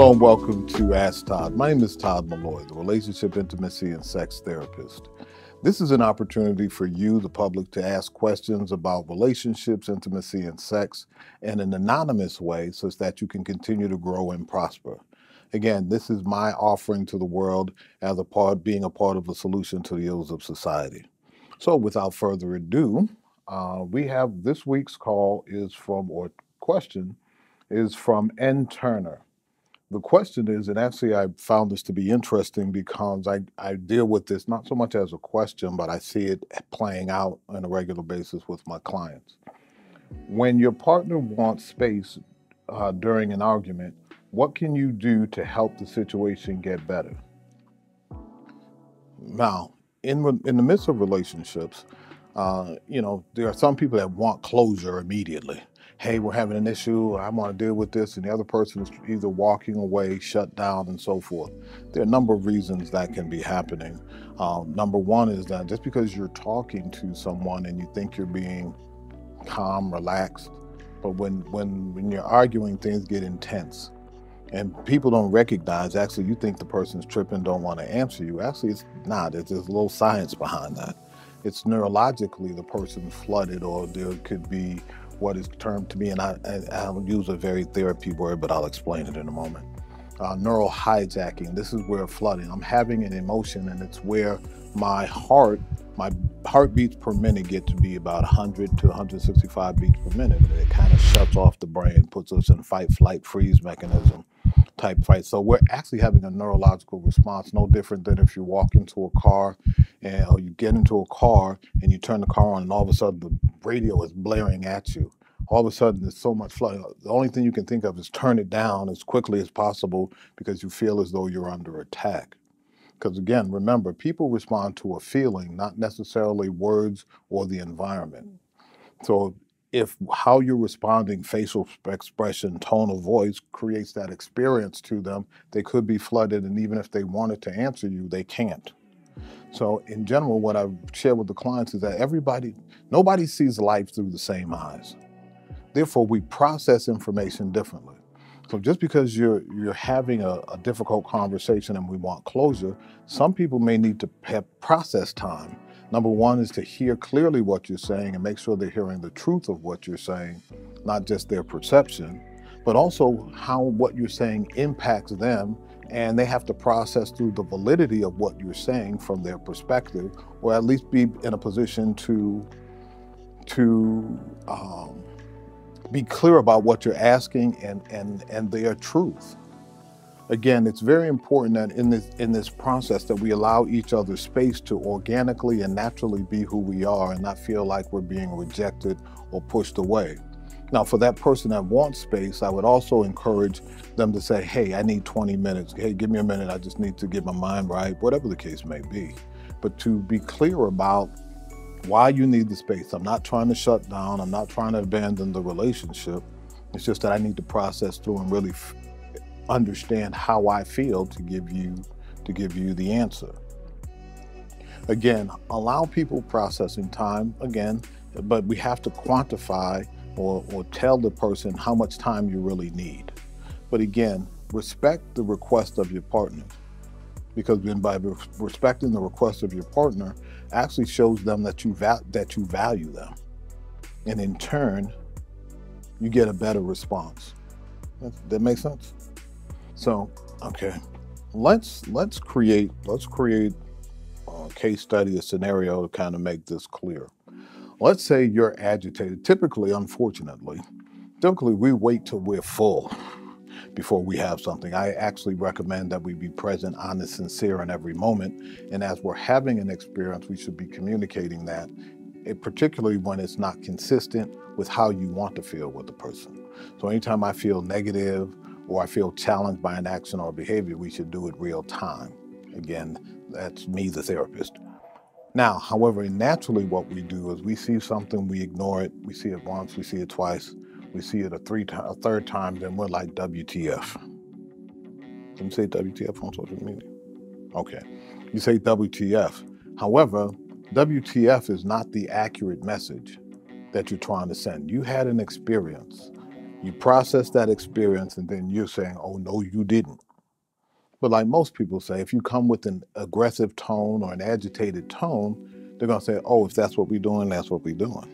Hello and welcome to Ask Todd. My name is Todd Malloy, the relationship, intimacy, and sex therapist. This is an opportunity for you, the public, to ask questions about relationships, intimacy, and sex in an anonymous way so that you can continue to grow and prosper. Again, this is my offering to the world as being a part of a solution to the ills of society. So without further ado, we have this week's question is from N. Turner. The question is, and actually I found this to be interesting because I deal with this not so much as a question, but I see it playing out on a regular basis with my clients. When your partner wants space during an argument, what can you do to help the situation get better? Now, in the midst of relationships, there are some people that want closure immediately. Hey, we're having an issue, I want to deal with this, and the other person is either walking away, shut down, and so forth. There are a number of reasons that can be happening. Number one is that just because you're talking to someone and you think you're being calm, relaxed, but when you're arguing, things get intense. And people don't recognize, actually, you think the person's tripping, don't want to answer you. Actually, it's not. There's a little science behind that. It's neurologically the person's flooded, or there could be what is termed to me, and I'll use a very therapy word, but I'll explain it in a moment. Neural hijacking. This is where flooding. I'm having an emotion, and it's where my heartbeats per minute get to be about 100 to 165 beats per minute. And it kind of shuts off the brain, puts us in fight, flight, freeze mechanism type fight. So we're actually having a neurological response, no different than if you walk into a car or you get into a car and you turn the car on and all of a sudden the radio is blaring at you. All of a sudden there's so much flooding. The only thing you can think of is turn it down as quickly as possible because you feel as though you're under attack. Because again, remember, people respond to a feeling, not necessarily words or the environment. So if how you're responding, facial expression, tone of voice creates that experience to them, they could be flooded, and even if they wanted to answer you, they can't. So in general, what I share with the clients is that nobody sees life through the same eyes. Therefore, we process information differently. So just because you're having a difficult conversation and we want closure, some people may need to have process time. Number one is to hear clearly what you're saying and make sure they're hearing the truth of what you're saying, not just their perception, but also how what you're saying impacts them, and they have to process through the validity of what you're saying from their perspective, or at least be in a position to be clear about what you're asking and their truth. Again, it's very important that in this process that we allow each other space to organically and naturally be who we are and not feel like we're being rejected or pushed away. Now, for that person that wants space, I would also encourage them to say, hey, I need 20 minutes. Hey, give me a minute. I just need to get my mind right, whatever the case may be. But to be clear about why you need the space. I'm not trying to shut down. I'm not trying to abandon the relationship. It's just that I need to process through and really understand how I feel to give you the answer. Again, allow people processing time again, but we have to quantify or tell the person how much time you really need. But again, respect the request of your partner, because then by respecting the request of your partner actually shows them that you value them, and in turn you get a better response. That makes sense? So okay, let's create a case study, a scenario to kind of make this clear. Let's say you're agitated. Typically we wait till we're full before we have something. I actually recommend that we be present, honest, sincere in every moment. And as we're having an experience, we should be communicating that, particularly when it's not consistent with how you want to feel with the person. So anytime I feel negative or I feel challenged by an action or behavior, we should do it real time. Again, that's me, the therapist. Now, however, naturally what we do is we see something, we ignore it. We see it once, we see it twice, we see it a third time, then we're like, WTF. Can you say WTF on social media? Okay, you say WTF. However, WTF is not the accurate message that you're trying to send. You had an experience. You process that experience and then you're saying, oh, no, you didn't. But like most people say, if you come with an aggressive tone or an agitated tone, they're going to say, oh, if that's what we're doing, that's what we're doing.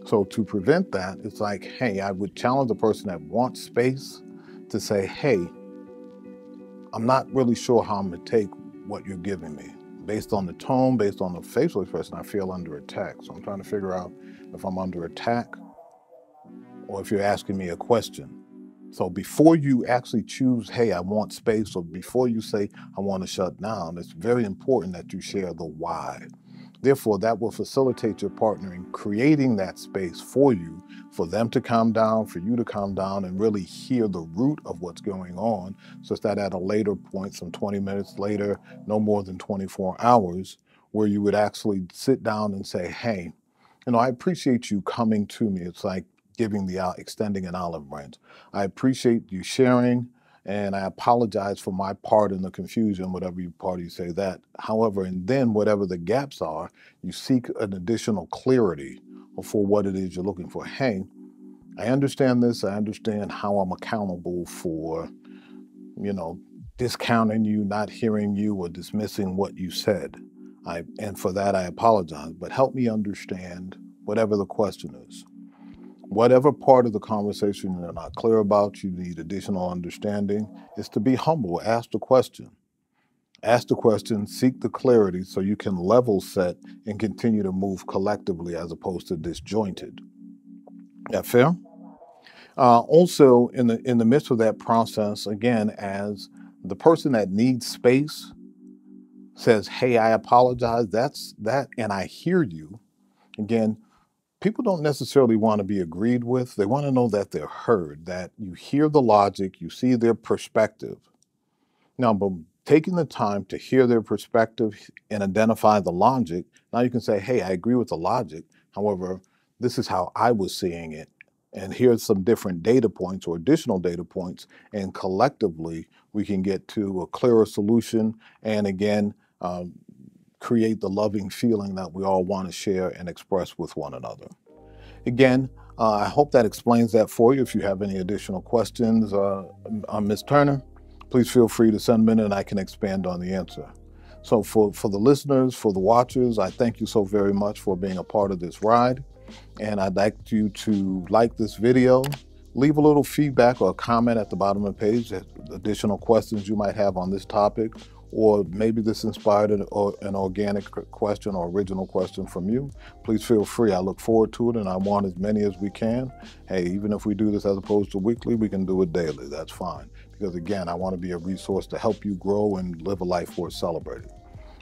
So to prevent that, it's like, hey, I would challenge the person that wants space to say, hey, I'm not really sure how I'm going to take what you're giving me. Based on the tone, based on the facial expression, I feel under attack. So I'm trying to figure out if I'm under attack or if you're asking me a question. So before you actually choose, hey, I want space, or before you say, I want to shut down, it's very important that you share the why. Therefore, that will facilitate your partner in creating that space for you, for them to calm down, for you to calm down and really hear the root of what's going on, so that at a later point, some 20 minutes later, no more than 24 hours, where you would actually sit down and say, hey, I appreciate you coming to me. It's like extending an olive branch. I appreciate you sharing, and I apologize for my part in the confusion, whatever part you say that. However, and then whatever the gaps are, you seek an additional clarity for what it is you're looking for. Hey, I understand this. I understand how I'm accountable for, discounting you, not hearing you, or dismissing what you said. And for that, I apologize. But help me understand whatever the question is. Whatever part of the conversation you're not clear about, you need additional understanding, is to be humble. Ask the question. Ask the question, seek the clarity so you can level set and continue to move collectively as opposed to disjointed. That fair? Also, in the midst of that process, again, as the person that needs space says, hey, I apologize, that's that, and I hear you. Again, people don't necessarily want to be agreed with. They want to know that they're heard, that you hear the logic, you see their perspective. Now, but taking the time to hear their perspective and identify the logic, now you can say, hey, I agree with the logic. However, this is how I was seeing it. And here's some different data points or additional data points. And collectively, we can get to a clearer solution. And again, create the loving feeling that we all want to share and express with one another. Again, I hope that explains that for you. If you have any additional questions on Ms. Turner, please feel free to send them in and I can expand on the answer. So for the listeners, for the watchers, I thank you so very much for being a part of this ride. And I'd like you to like this video, leave a little feedback or a comment at the bottom of the page, additional questions you might have on this topic, or maybe this inspired an organic question or original question from you. Please feel free. I look forward to it, and I want as many as we can. Hey, even if we do this as opposed to weekly, we can do it daily. That's fine. Because again, I want to be a resource to help you grow and live a life worth celebrating.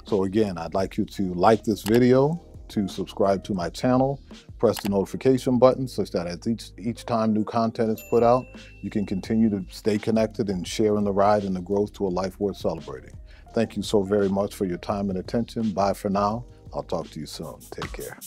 So again, I'd like you to like this video, to subscribe to my channel, press the notification button such that as each time new content is put out, you can continue to stay connected and share in the ride and the growth to a life worth celebrating. Thank you so very much for your time and attention. Bye for now. I'll talk to you soon. Take care.